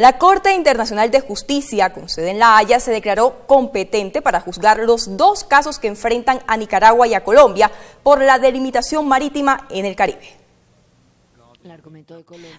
La Corte Internacional de Justicia, con sede en La Haya, se declaró competente para juzgar los dos casos que enfrentan a Nicaragua y a Colombia por la delimitación marítima en el Caribe.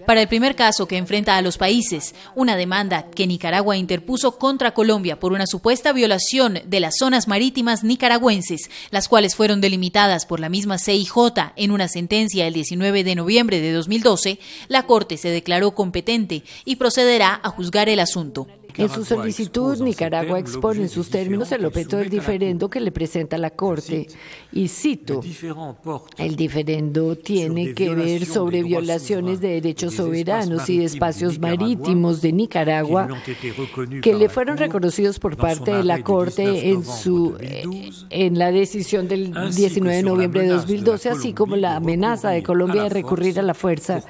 Para el primer caso que enfrenta a los países, una demanda que Nicaragua interpuso contra Colombia por una supuesta violación de las zonas marítimas nicaragüenses, las cuales fueron delimitadas por la misma CIJ en una sentencia el 19 de noviembre de 2012, la Corte se declaró competente y procederá a juzgar el asunto. En su solicitud, Nicaragua expone en sus términos el objeto del diferendo que le presenta la Corte. Y cito, el diferendo tiene que ver sobre violaciones de derechos soberanos y de espacios marítimos de Nicaragua que le fueron reconocidos por parte de la Corte en la decisión del 19 de noviembre de 2012, así como la amenaza de Colombia de recurrir a la fuerza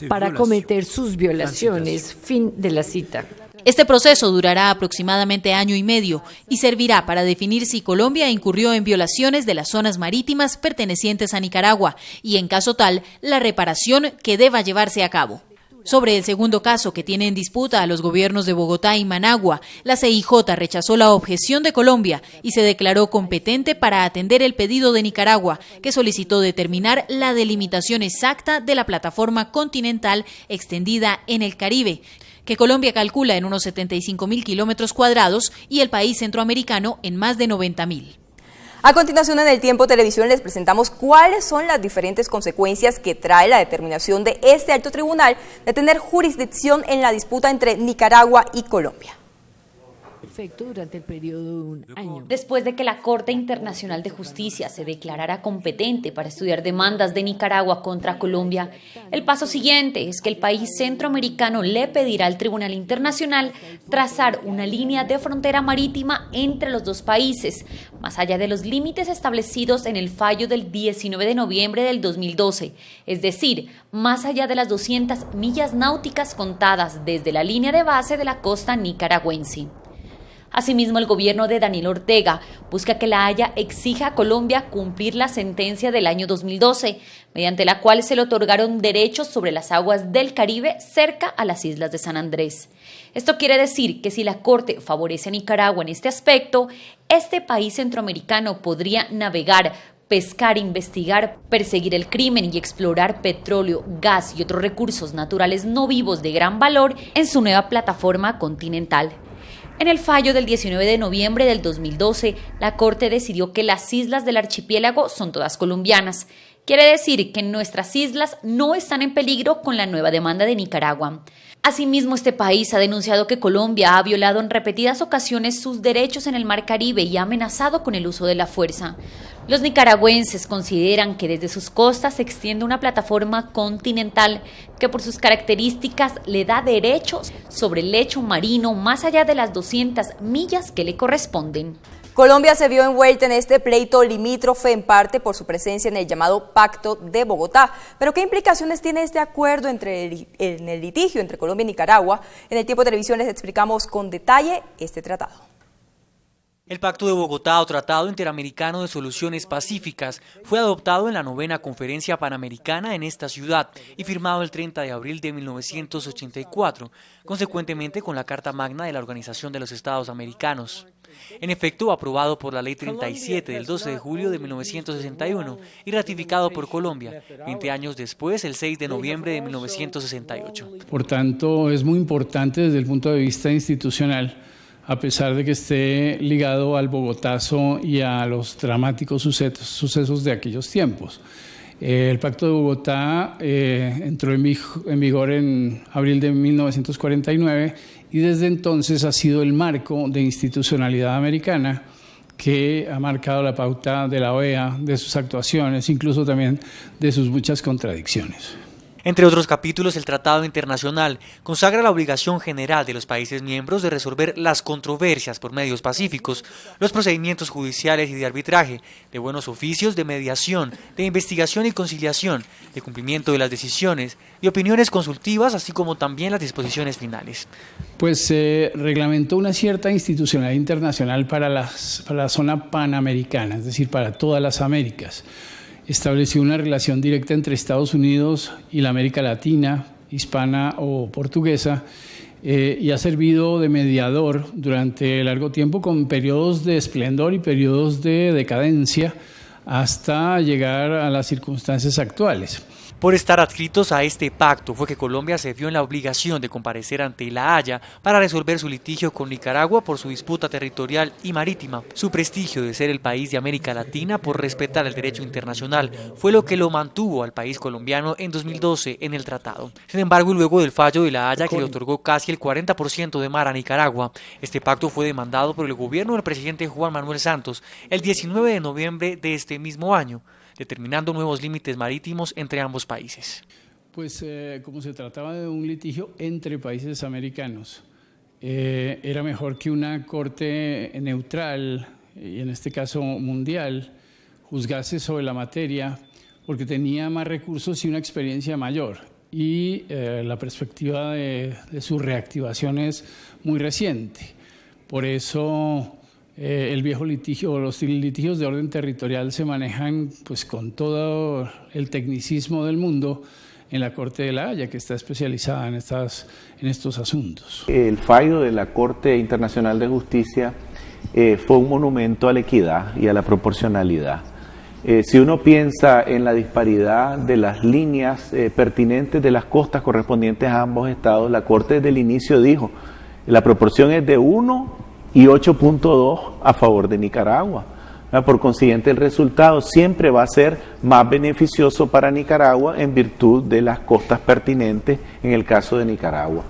para cometer sus violaciones. Fin de la cita. Este proceso durará aproximadamente año y medio y servirá para definir si Colombia incurrió en violaciones de las zonas marítimas pertenecientes a Nicaragua y, en caso tal, la reparación que deba llevarse a cabo. Sobre el segundo caso que tiene en disputa a los gobiernos de Bogotá y Managua, la CIJ rechazó la objeción de Colombia y se declaró competente para atender el pedido de Nicaragua, que solicitó determinar la delimitación exacta de la plataforma continental extendida en el Caribe, que Colombia calcula en unos 75.000 kilómetros cuadrados y el país centroamericano en más de 90.000. A continuación, en El Tiempo Televisión les presentamos cuáles son las diferentes consecuencias que trae la determinación de este alto tribunal de tener jurisdicción en la disputa entre Nicaragua y Colombia. Durante el periodo de un año. Después de que la Corte Internacional de Justicia se declarara competente para estudiar demandas de Nicaragua contra Colombia, el paso siguiente es que el país centroamericano le pedirá al Tribunal Internacional trazar una línea de frontera marítima entre los dos países, más allá de los límites establecidos en el fallo del 19 de noviembre del 2012, es decir, más allá de las 200 millas náuticas contadas desde la línea de base de la costa nicaragüense. Asimismo, el gobierno de Daniel Ortega busca que La Haya exija a Colombia cumplir la sentencia del año 2012, mediante la cual se le otorgaron derechos sobre las aguas del Caribe cerca a las islas de San Andrés. Esto quiere decir que si la Corte favorece a Nicaragua en este aspecto, este país centroamericano podría navegar, pescar, investigar, perseguir el crimen y explorar petróleo, gas y otros recursos naturales no vivos de gran valor en su nueva plataforma continental. En el fallo del 19 de noviembre del 2012, la Corte decidió que las islas del archipiélago son todas colombianas. Quiere decir que nuestras islas no están en peligro con la nueva demanda de Nicaragua. Asimismo, este país ha denunciado que Colombia ha violado en repetidas ocasiones sus derechos en el Mar Caribe y ha amenazado con el uso de la fuerza. Los nicaragüenses consideran que desde sus costas se extiende una plataforma continental que por sus características le da derechos sobre el lecho marino más allá de las 200 millas que le corresponden. Colombia se vio envuelta en este pleito limítrofe en parte por su presencia en el llamado Pacto de Bogotá. Pero ¿qué implicaciones tiene este acuerdo en el litigio entre Colombia y Nicaragua? En El Tiempo Televisión les explicamos con detalle este tratado. El Pacto de Bogotá, o Tratado Interamericano de Soluciones Pacíficas, fue adoptado en la 9ª Conferencia Panamericana en esta ciudad y firmado el 30 de abril de 1984, consecuentemente con la Carta Magna de la Organización de los Estados Americanos. En efecto, aprobado por la Ley 37 del 12 de julio de 1961 y ratificado por Colombia 20 años después, el 6 de noviembre de 1968. Por tanto, es muy importante desde el punto de vista institucional, a pesar de que esté ligado al Bogotazo y a los dramáticos sucesos de aquellos tiempos. El Pacto de Bogotá entró en vigor en abril de 1949 y desde entonces ha sido el marco de institucionalidad americana que ha marcado la pauta de la OEA, de sus actuaciones, incluso también de sus muchas contradicciones. Entre otros capítulos, el Tratado Internacional consagra la obligación general de los países miembros de resolver las controversias por medios pacíficos, los procedimientos judiciales y de arbitraje, de buenos oficios, de mediación, de investigación y conciliación, de cumplimiento de las decisiones, de opiniones consultivas, así como también las disposiciones finales. Pues se reglamentó una cierta institucionalidad internacional para la zona panamericana, es decir, para todas las Américas. Estableció una relación directa entre Estados Unidos y la América Latina, hispana o portuguesa, y ha servido de mediador durante largo tiempo con periodos de esplendor y periodos de decadencia hasta llegar a las circunstancias actuales. Por estar adscritos a este pacto fue que Colombia se vio en la obligación de comparecer ante La Haya para resolver su litigio con Nicaragua por su disputa territorial y marítima. Su prestigio de ser el país de América Latina por respetar el derecho internacional fue lo que lo mantuvo al país colombiano en 2012 en el tratado. Sin embargo, luego del fallo de La Haya que le otorgó casi el 40% de mar a Nicaragua, este pacto fue demandado por el gobierno del presidente Juan Manuel Santos el 19 de noviembre de este mismo año, determinando nuevos límites marítimos entre ambos países. Pues como se trataba de un litigio entre países americanos, era mejor que una corte neutral, y en este caso mundial, juzgase sobre la materia, porque tenía más recursos y una experiencia mayor, y la perspectiva de su reactivación es muy reciente. Por eso el viejo litigio, los litigios de orden territorial se manejan pues con todo el tecnicismo del mundo en la Corte de La Haya, que está especializada en estos asuntos. El fallo de la Corte Internacional de Justicia fue un monumento a la equidad y a la proporcionalidad. Si uno piensa en la disparidad de las líneas pertinentes de las costas correspondientes a ambos estados, la Corte desde el inicio dijo, la proporción es de 1 y 8.2 a favor de Nicaragua. Por consiguiente, el resultado siempre va a ser más beneficioso para Nicaragua en virtud de las costas pertinentes en el caso de Nicaragua.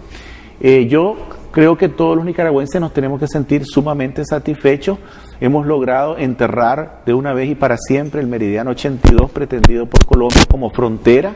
Yo creo que todos los nicaragüenses nos tenemos que sentir sumamente satisfechos. Hemos logrado enterrar de una vez y para siempre el meridiano 82 pretendido por Colombia como frontera.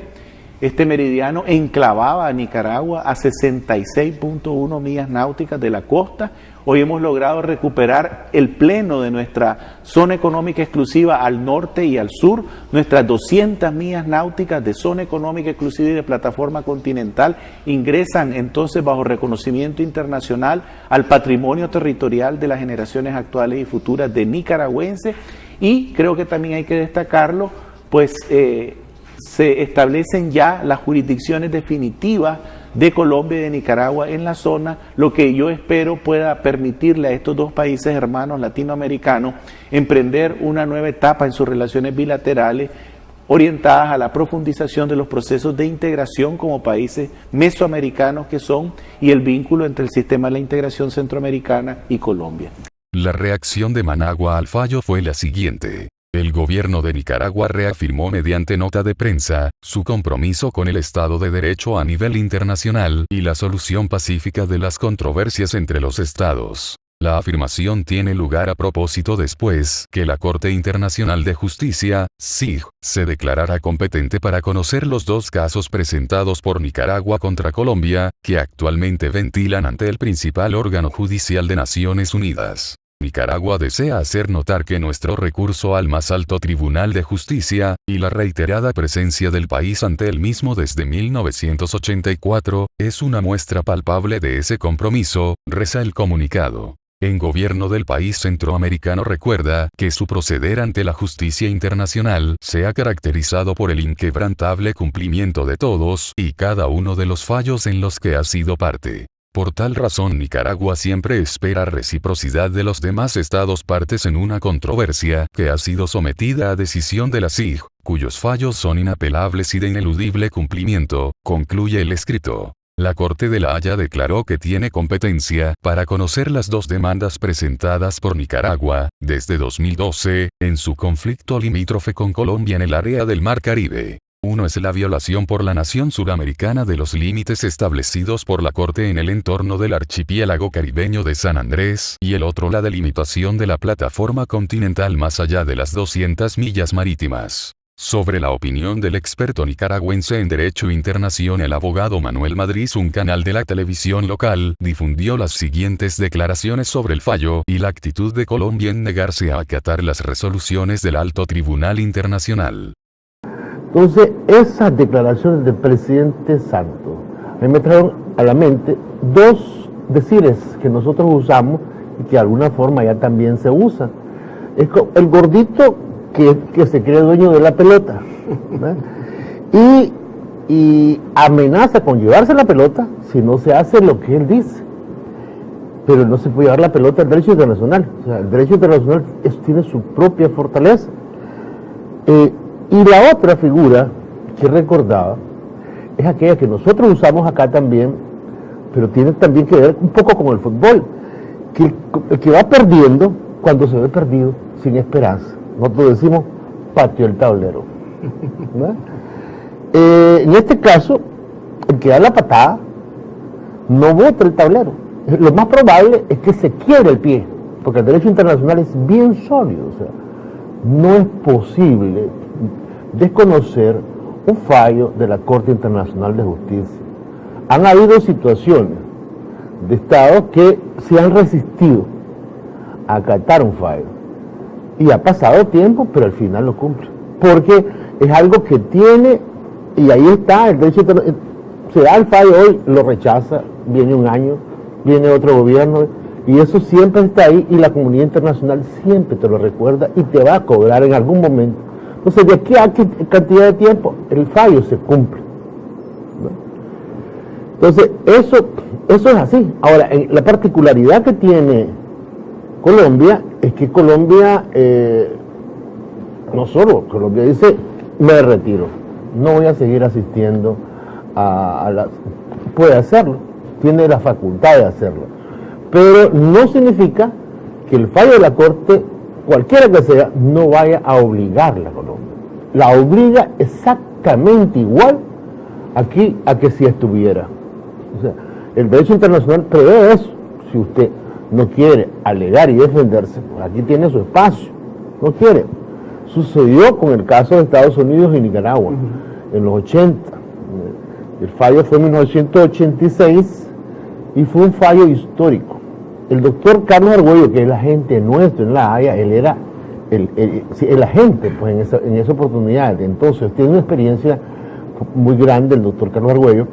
Este meridiano enclavaba a Nicaragua a 66.1 millas náuticas de la costa. Hoy hemos logrado recuperar el pleno de nuestra zona económica exclusiva al norte y al sur. Nuestras 200 millas náuticas de zona económica exclusiva y de plataforma continental ingresan entonces bajo reconocimiento internacional al patrimonio territorial de las generaciones actuales y futuras de nicaragüenses. Y creo que también hay que destacarlo, pues se establecen ya las jurisdicciones definitivas de Colombia y de Nicaragua en la zona, lo que yo espero pueda permitirle a estos dos países hermanos latinoamericanos emprender una nueva etapa en sus relaciones bilaterales orientadas a la profundización de los procesos de integración como países mesoamericanos que son y el vínculo entre el sistema de la integración centroamericana y Colombia. La reacción de Managua al fallo fue la siguiente. El gobierno de Nicaragua reafirmó mediante nota de prensa su compromiso con el Estado de Derecho a nivel internacional y la solución pacífica de las controversias entre los estados. La afirmación tiene lugar a propósito después que la Corte Internacional de Justicia, CIJ, se declarara competente para conocer los dos casos presentados por Nicaragua contra Colombia, que actualmente ventilan ante el principal órgano judicial de Naciones Unidas. Nicaragua desea hacer notar que nuestro recurso al más alto Tribunal de Justicia, y la reiterada presencia del país ante el mismo desde 1984, es una muestra palpable de ese compromiso, reza el comunicado. El gobierno del país centroamericano recuerda que su proceder ante la justicia internacional se ha caracterizado por el inquebrantable cumplimiento de todos y cada uno de los fallos en los que ha sido parte. Por tal razón Nicaragua siempre espera reciprocidad de los demás estados partes en una controversia que ha sido sometida a decisión de la CIJ, cuyos fallos son inapelables y de ineludible cumplimiento, concluye el escrito. La Corte de La Haya declaró que tiene competencia para conocer las dos demandas presentadas por Nicaragua, desde 2012, en su conflicto limítrofe con Colombia en el área del Mar Caribe. Uno es la violación por la nación suramericana de los límites establecidos por la Corte en el entorno del archipiélago caribeño de San Andrés, y el otro la delimitación de la plataforma continental más allá de las 200 millas marítimas. Sobre la opinión del experto nicaragüense en Derecho Internacional, el abogado Manuel Madrid, un canal de la televisión local, difundió las siguientes declaraciones sobre el fallo y la actitud de Colombia en negarse a acatar las resoluciones del Alto Tribunal Internacional. Entonces, esas declaraciones del presidente Santos a mí me trajeron a la mente dos decires que nosotros usamos y que de alguna forma ya también se usan. Es el gordito que se cree dueño de la pelota, ¿verdad? Y y amenaza con llevarse la pelota si no se hace lo que él dice. Pero no se puede llevar la pelota al derecho internacional. O sea, el derecho internacional tiene su propia fortaleza. Y la otra figura que recordaba es aquella que nosotros usamos acá también, pero tiene también que ver un poco con el fútbol, que el que va perdiendo, cuando se ve perdido, sin esperanza, nosotros decimos, pateó el tablero. En este caso, el que da la patada no bota el tablero. Lo más probable es que se quiebre el pie, porque el derecho internacional es bien sólido. O sea, no es posible desconocer un fallo de la Corte Internacional de Justicia. Han habido situaciones de estados que se han resistido a acatar un fallo y ha pasado tiempo, pero al final lo cumple, porque es algo que tiene, y ahí está el derecho internacional. Se da el fallo hoy, lo rechaza, viene un año, viene otro gobierno, y eso siempre está ahí, y la comunidad internacional siempre te lo recuerda y te va a cobrar en algún momento. Entonces, de aquí a qué cantidad de tiempo, el fallo se cumple, ¿no? Entonces, eso es así. Ahora, la particularidad que tiene Colombia es que Colombia, no solo, Colombia dice, me retiro, no voy a seguir asistiendo puede hacerlo, tiene la facultad de hacerlo, pero no significa que el fallo de la Corte, cualquiera que sea, no vaya a obligarla a Colombia. La obliga exactamente igual aquí a que si estuviera. O sea, el derecho internacional prevé eso. Si usted no quiere alegar y defenderse, pues aquí tiene su espacio. No quiere. Sucedió con el caso de Estados Unidos y Nicaragua, en los 80. El fallo fue en 1986 y fue un fallo histórico. El doctor Carlos Argüello, que es el agente nuestro en La Haya, él era el agente pues, en esa oportunidad. Entonces, tiene una experiencia muy grande el doctor Carlos Argüello.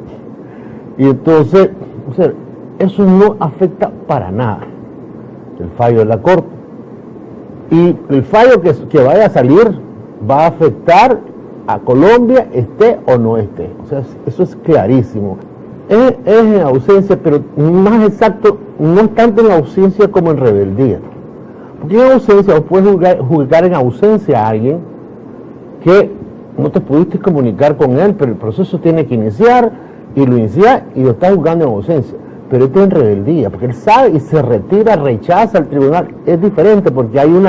Y entonces, o sea, eso no afecta para nada el fallo de la Corte. Y el fallo que vaya a salir va a afectar a Colombia, esté o no esté. O sea, eso es clarísimo. Es en ausencia, pero más exacto, no es tanto en ausencia como en rebeldía. Porque en ausencia, vos puedes juzgar en ausencia a alguien que no te pudiste comunicar con él, pero el proceso tiene que iniciar, y lo inicia y lo está juzgando en ausencia. Pero este es en rebeldía, porque él sabe y se retira, rechaza al tribunal. Es diferente porque hay un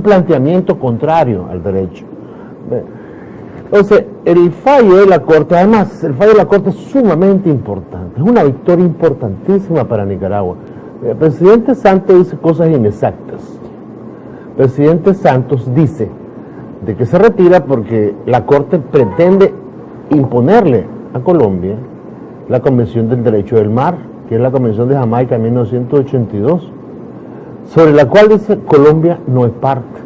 planteamiento contrario al derecho. Entonces, el fallo de la Corte, además, el fallo de la Corte es sumamente importante, es una victoria importantísima para Nicaragua. El presidente Santos dice cosas inexactas. El presidente Santos dice de que se retira porque la Corte pretende imponerle a Colombia la Convención del Derecho del Mar, que es la Convención de Jamaica de 1982, sobre la cual dice Colombia no es parte.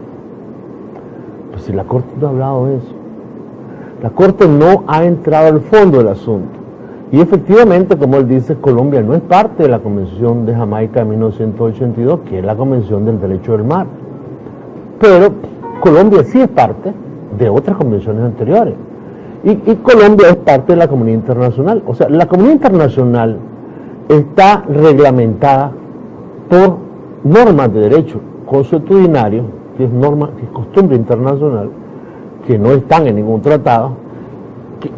Pues si la Corte no ha hablado de eso, la Corte no ha entrado al fondo del asunto. Y efectivamente, como él dice, Colombia no es parte de la Convención de Jamaica de 1982, que es la Convención del Derecho del Mar. Pero Colombia sí es parte de otras convenciones anteriores. Y Colombia es parte de la comunidad internacional. O sea, la comunidad internacional está reglamentada por normas de derecho consuetudinario, que es costumbre internacional, que no están en ningún tratado,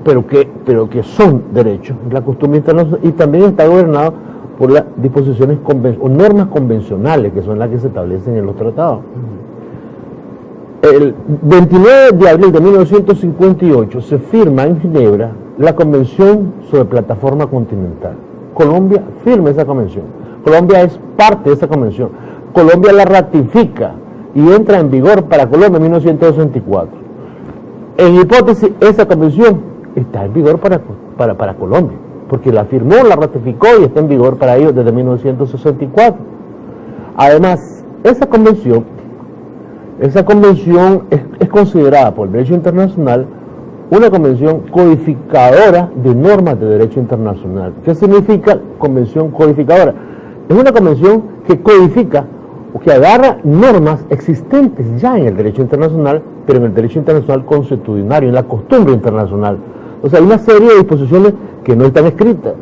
pero que son derechos, la costumbre internacional, y también está gobernado por las disposiciones o normas convencionales, que son las que se establecen en los tratados. El 29 de abril de 1958 se firma en Ginebra la Convención sobre Plataforma Continental. Colombia firma esa convención. Colombia es parte de esa convención. Colombia la ratifica y entra en vigor para Colombia en 1964. En hipótesis, esa convención está en vigor para Colombia, porque la firmó, la ratificó y está en vigor para ellos desde 1964. Además, esa convención es considerada por el derecho internacional una convención codificadora de normas de derecho internacional. ¿Qué significa convención codificadora? Es una convención que codifica que agarra normas existentes ya en el derecho internacional, pero en el derecho internacional consuetudinario, en la costumbre internacional. O sea, hay una serie de disposiciones que no están escritas.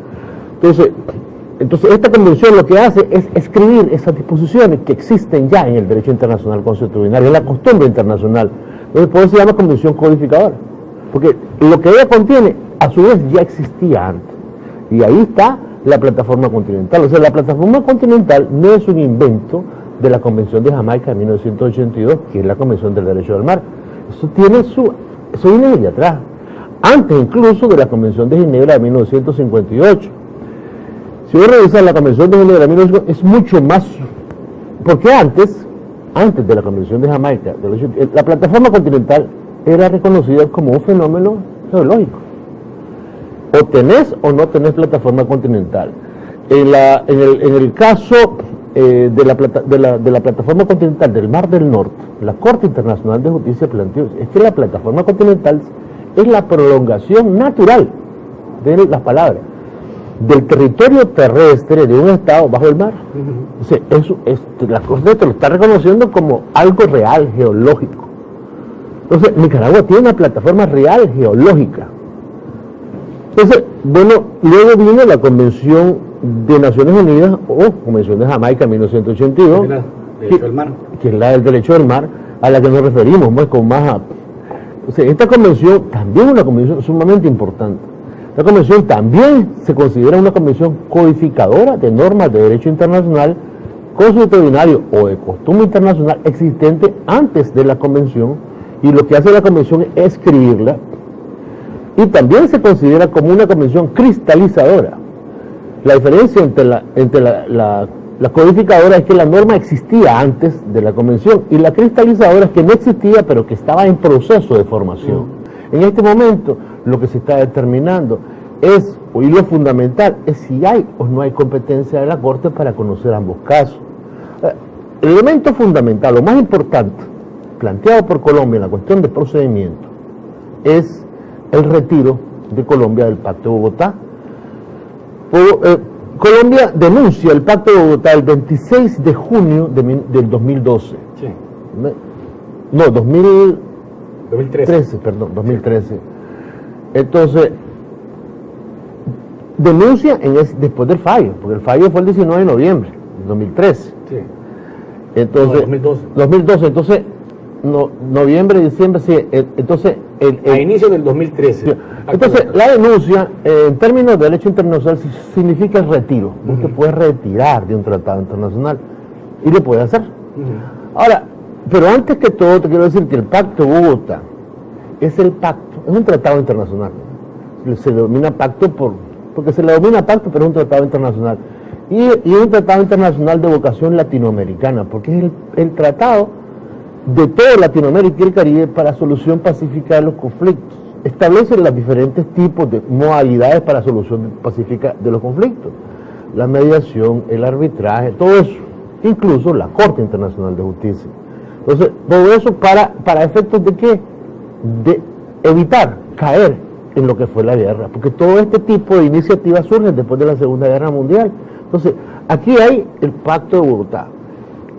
Entonces esta convención lo que hace es escribir esas disposiciones que existen ya en el derecho internacional consuetudinario, en la costumbre internacional. Entonces por eso se llama convención codificadora, porque lo que ella contiene a su vez ya existía antes. Y ahí está la plataforma continental. O sea, la plataforma continental no es un invento de la Convención de Jamaica de 1982, que es la Convención del Derecho del Mar. Eso viene desde atrás, antes incluso de la Convención de Ginebra de 1958. Si uno revisa la Convención de Ginebra de 1958, es mucho más, porque antes de la Convención de Jamaica, la plataforma continental era reconocida como un fenómeno geológico. O tenés o no tenés plataforma continental. En el caso de la plataforma continental del Mar del Norte, la Corte Internacional de Justicia planteó es que la plataforma continental es la prolongación natural de las palabras del territorio terrestre de un estado bajo el mar. O sea, la Corte lo está reconociendo como algo real, geológico. Entonces, Nicaragua tiene una plataforma real, geológica. Entonces, bueno, luego vino la Convención de Naciones Unidas, o Convención de Jamaica 1982, que es la del derecho del mar, a la que nos referimos, pues, con más. O sea, esta convención también es una convención sumamente importante. Esta convención también se considera una convención codificadora de normas de derecho internacional, consuetudinario o de costumbre internacional existente antes de la convención, y lo que hace la convención es escribirla. Y también se considera como una convención cristalizadora. La diferencia entre la codificadora es que la norma existía antes de la convención, y la cristalizadora es que no existía, pero que estaba en proceso de formación. En este momento, lo que se está determinando es, y lo fundamental, es si hay o no hay competencia de la Corte para conocer ambos casos. El elemento fundamental, lo más importante, planteado por Colombia en la cuestión de procedimiento, es el retiro de Colombia del Pacto de Bogotá. Colombia denuncia el Pacto de Bogotá el 26 de junio del 2012. Sí. No, 2013, perdón, 2013. Entonces, denuncia después del fallo, porque el fallo fue el 19 de noviembre del 2013. Sí. Entonces, no, 2012. Entonces, noviembre, diciembre, sí. Entonces, a inicio del 2013. Entonces, la denuncia, en términos de derecho internacional, significa el retiro. Usted puede retirar de un tratado internacional y lo puede hacer. Ahora, pero antes que todo, te quiero decir que el Pacto de Bogotá es un tratado internacional. Se denomina pacto porque se le denomina pacto, pero es un tratado internacional. Y es un tratado internacional de vocación latinoamericana, porque es el tratado de toda Latinoamérica y el Caribe para solución pacífica de los conflictos. Establece los diferentes tipos de modalidades para solución pacífica de los conflictos. La mediación, el arbitraje, todo eso. Incluso la Corte Internacional de Justicia. Entonces, todo eso para efectos de ¿qué? De evitar caer en lo que fue la guerra. Porque todo este tipo de iniciativas surgen después de la Segunda Guerra Mundial. Entonces, aquí hay el Pacto de Bogotá.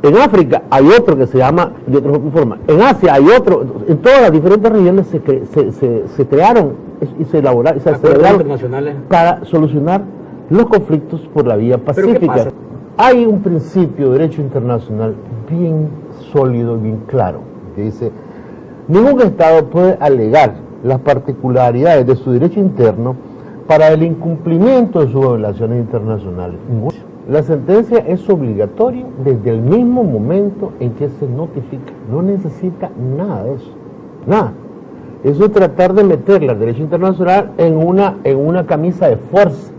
En África hay otro que se llama de otra forma. En Asia hay otro. En todas las diferentes regiones se crearon y se elaboraron para solucionar los conflictos por la vía pacífica. Hay un principio de derecho internacional bien sólido y bien claro que dice: ningún Estado puede alegar las particularidades de su derecho interno para el incumplimiento de sus obligaciones internacionales. La sentencia es obligatoria desde el mismo momento en que se notifica. No necesita nada de eso. Nada. Eso es tratar de meterle al derecho internacional en una camisa de fuerza.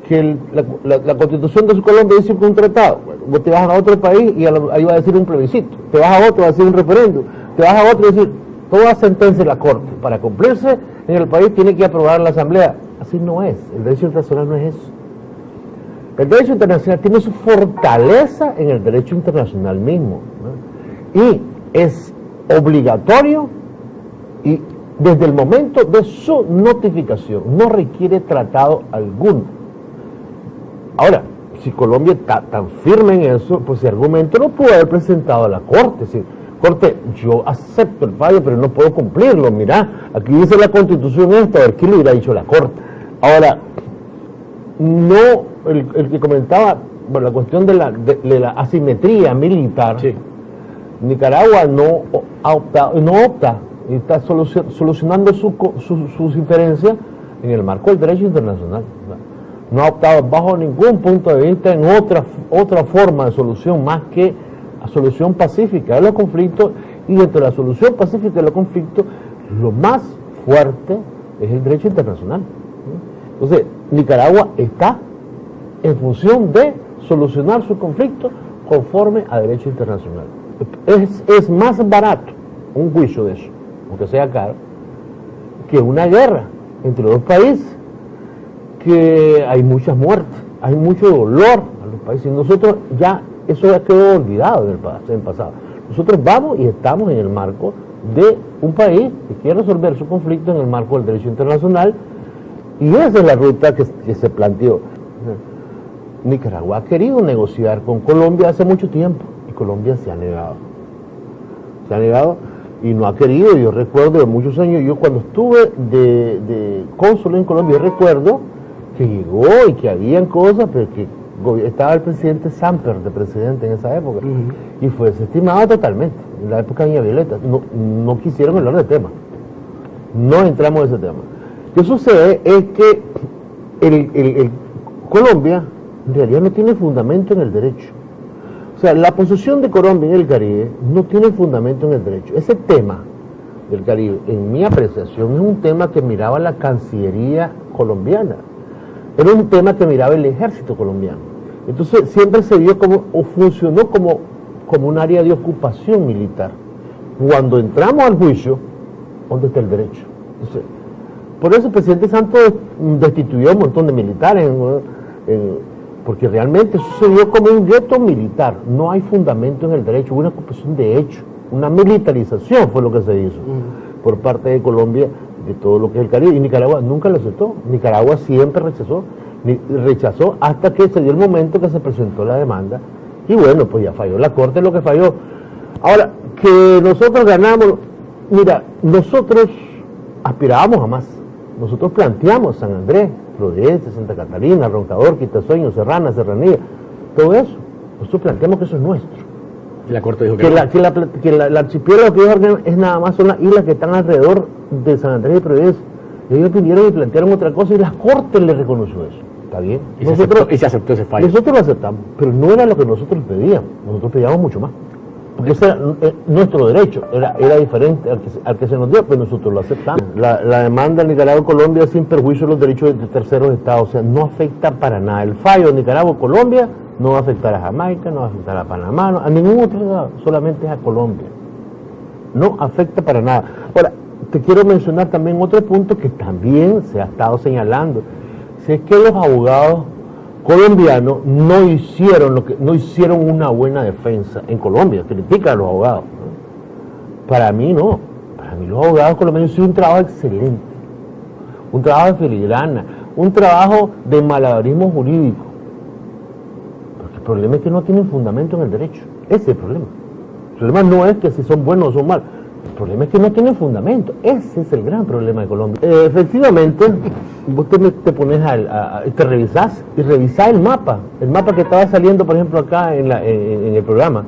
Que la Constitución de Colombia dice que un tratado. Bueno, vos te vas a otro país y ahí va a decir un plebiscito. Te vas a otro, va a decir un referéndum. Te vas a otro y decir, toda sentencia de la Corte, para cumplirse en el país, tiene que aprobar la Asamblea. Así no es. El derecho internacional no es eso. El derecho internacional tiene su fortaleza en el derecho internacional mismo, ¿no? Y es obligatorio y desde el momento de su notificación no requiere tratado alguno. Ahora, si Colombia está tan firme en eso, pues ese argumento lo pudo haber presentado a la Corte. Es decir, Corte, yo acepto el fallo, pero no puedo cumplirlo. Mirá, aquí dice la Constitución esto, a ver qué le hubiera dicho la Corte. Ahora, no, el que comentaba, bueno, la cuestión de la asimetría militar, sí. Nicaragua no opta, y está solucionando sus diferencias en el marco del derecho internacional. No ha optado bajo ningún punto de vista en otra forma de solución más que a solución pacífica de los conflictos, y dentro de la solución pacífica de los conflictos lo más fuerte es el derecho internacional. Entonces, Nicaragua está en función de solucionar su conflicto conforme a derecho internacional. Es más barato un juicio de eso, aunque sea caro, que una guerra entre los dos países, que hay muchas muertes, hay mucho dolor a los países, y nosotros ya eso ya quedó olvidado en el pasado. Nosotros vamos y estamos en el marco de un país que quiere resolver su conflicto en el marco del derecho internacional, y esa es la ruta que se planteó. Nicaragua ha querido negociar con Colombia hace mucho tiempo, y Colombia se ha negado. Se ha negado y no ha querido. Yo recuerdo de muchos años, yo cuando estuve de cónsul en Colombia, yo recuerdo que llegó y que habían cosas, pero que estaba el presidente Samper de presidente en esa época, y fue desestimado totalmente, en la época de Doña Violeta. No quisieron hablar del tema, no entramos en ese tema. Lo que sucede es que Colombia en realidad no tiene fundamento en el derecho. O sea, la posición de Colombia en el Caribe no tiene fundamento en el derecho. Ese tema del Caribe, en mi apreciación, es un tema que miraba la Cancillería colombiana, era un tema que miraba el ejército colombiano. Entonces siempre se vio como, o funcionó como un área de ocupación militar. Cuando entramos al juicio, ¿dónde está el derecho? Entonces, por eso el presidente Santos destituyó a un montón de militares, porque realmente eso se vio como un reto militar. No hay fundamento en el derecho, hubo una ocupación de hecho, una militarización fue lo que se hizo por parte de Colombia de todo lo que es el Caribe, y Nicaragua nunca lo aceptó. Nicaragua siempre rechazó hasta que se dio el momento que se presentó la demanda, y bueno, pues ya falló la Corte, lo que falló. Ahora, que nosotros ganamos, mira, nosotros aspirábamos a más. Nosotros planteamos San Andrés, Providencia, Santa Catarina, Roncador, Quitasueño, Serrana, Serranía, todo eso. Nosotros planteamos que eso es nuestro. Y la Corte dijo que el archipiélago que ellos es nada más son las islas que están alrededor de San Andrés y Providencia. Ellos vinieron y plantearon otra cosa y la Corte le reconoció eso. ¿Está bien? Y se aceptó ese fallo. Nosotros lo aceptamos, pero no era lo que nosotros pedíamos. Nosotros pedíamos mucho más. Porque ese era nuestro derecho, era diferente al que se nos dio, pero nosotros lo aceptamos. La demanda de Nicaragua-Colombia sin perjuicio de los derechos de terceros estados, o sea, no afecta para nada. El fallo de Nicaragua-Colombia no va a afectar a Jamaica, no va a afectar a Panamá, a ningún otro estado, solamente a Colombia. No afecta para nada. Ahora, te quiero mencionar también otro punto que también se ha estado señalando. Si es que los abogados colombianos no hicieron una buena defensa en Colombia, critican a los abogados, ¿no? Para mí no, para mí los abogados colombianos hicieron un trabajo excelente, un trabajo de filigrana, un trabajo de malabarismo jurídico, porque el problema es que no tienen fundamento en el derecho, ese es el problema. El problema no es que si son buenos o son malos, el problema es que no tienen fundamento. Ese es el gran problema de Colombia. Efectivamente, vos te pones te revisás el mapa que estaba saliendo, por ejemplo, acá en el programa.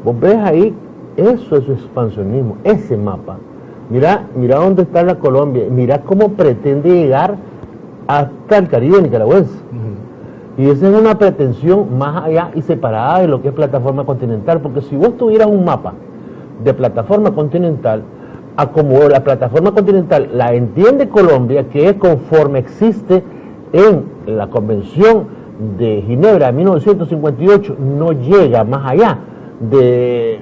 Vos ves ahí, eso es expansionismo, ese mapa. Mira dónde está la Colombia, mira cómo pretende llegar hasta el Caribe nicaragüense. Y esa es una pretensión más allá y separada de lo que es plataforma continental, porque si vos tuvieras un mapa de plataforma continental, a como la plataforma continental la entiende Colombia, que es conforme existe en la Convención de Ginebra de 1958, no llega más allá de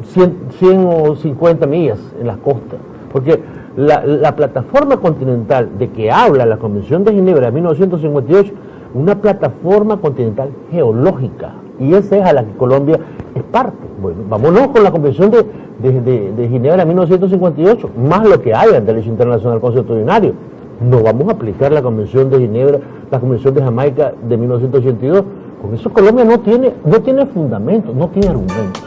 150 millas en las costas, porque la plataforma continental de que habla la Convención de Ginebra de 1958, una plataforma continental geológica, y esa es a la que Colombia es parte. Bueno, vámonos con la Convención de Ginebra de 1958, más lo que haya en derecho internacional constitucionario. no vamos a aplicar la Convención de Ginebra, la Convención de Jamaica de 1982. Con eso Colombia no tiene fundamento, no tiene argumentos.